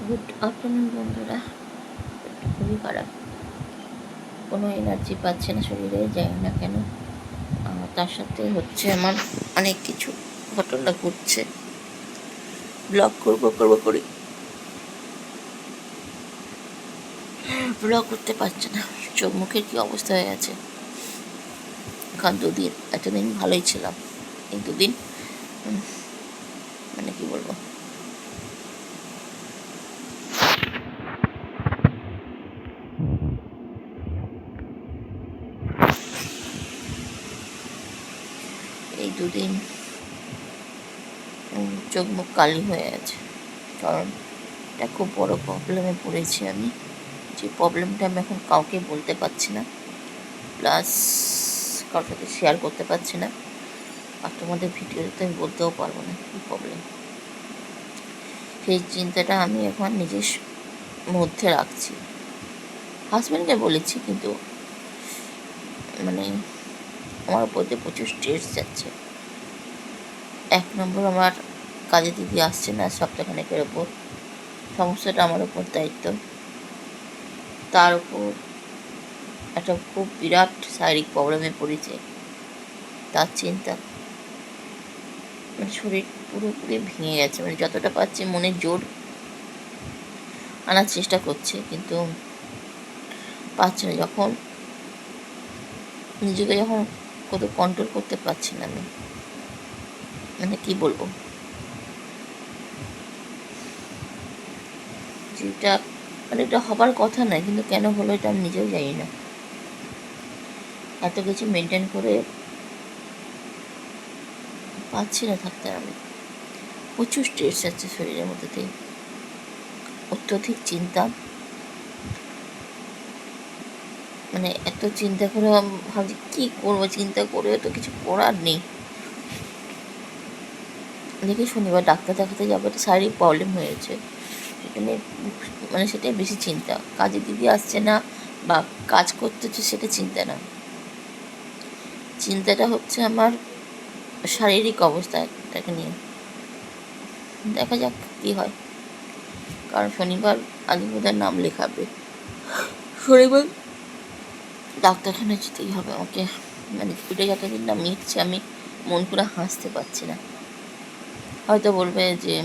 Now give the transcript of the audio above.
Good afternoon বন্ধুরা। খুবই খারাপ, কোনো এনার্জি পাচ্ছে না শরীরে, জানি না কেন। তার সাথে হচ্ছে আমার অনেক কিছু ঘটনা ঘটছে। ব্লগ করবো করি, ব্লগ করতে পারছে না। চোখ মুখের কি অবস্থা হয়ে গেছে। এখন দুদিন, এতদিন ভালোই ছিলাম, এই দুদিন মানে কি বলবো, এই দুদিন চোখ মুখ কালি হয়ে গেছে। কারণ এটা খুব বড় প্রবলেমে পড়েছি আমি, যে প্রবলেমটা আমি এখন কাউকে বলতে পারছি না, প্লাস কারোর সাথে শেয়ার করতে পারছি না। আর তোমাদের ভিডিওতে আমি বলতেও পারবো না কী প্রবলেম। সেই চিন্তাটা আমি এখন নিজের মধ্যে রাখছি। হাজব্যান্ডকে বলেছি, কিন্তু মানে আমার উপর দিয়ে প্রচুর স্ট্রেস যাচ্ছে। এক নম্বর, আমার কাজে দিদি আসছে না সপ্তাহখানেকের ওপর, সমস্যাটা আমার উপর দায়িত্ব। তার উপর একটা খুব বিরাট শারীরিক প্রবলেমে পড়েছে, তার চিন্তা। মানে শরীর পুরোপুরি ভেঙে গেছে। মানে যতটা পারছি মনের জোর আনার চেষ্টা করছে, কিন্তু পারছি না। যখন নিজেকে যখন কত কন্ট্রোল করতে পারছি না আমি, মানে কি বলবো, যেটা মানে এটা হবার কথা নয়, কিন্তু কেন হলো এটা আমি নিজেও জানি না। এত কিছু মেনটেন করে পারছি না থাকতে। আমি প্রচুর স্ট্রেস যাচ্ছে শরীরের মধ্যে, অত্যধিক চিন্তা। মানে এত চিন্তা করে ভাবছি কী করবো, চিন্তা করেও তো কিছু করার নেই। দেখি শনিবার ডাক্তার দেখাতে যাবো, একটা শারীরিক প্রবলেম হয়েছে, সেখানে মানে সেটাই বেশি চিন্তা। কাজে দিদি আসছে না বা কাজ করতে হচ্ছে সেটা চিন্তা না, চিন্তাটা হচ্ছে আমার শারীরিক অবস্থাটাকে নিয়ে। দেখা যাক কী হয়। কারণ শনিবার আলিমুদার নাম লেখাবে, শনিবার ডাক্তারখানায় যেতেই হবে আমাকে। মানে এটা যতদিন না মিটছে আমি মন করে হাসতে পারছি না। হয়তো বলবে যে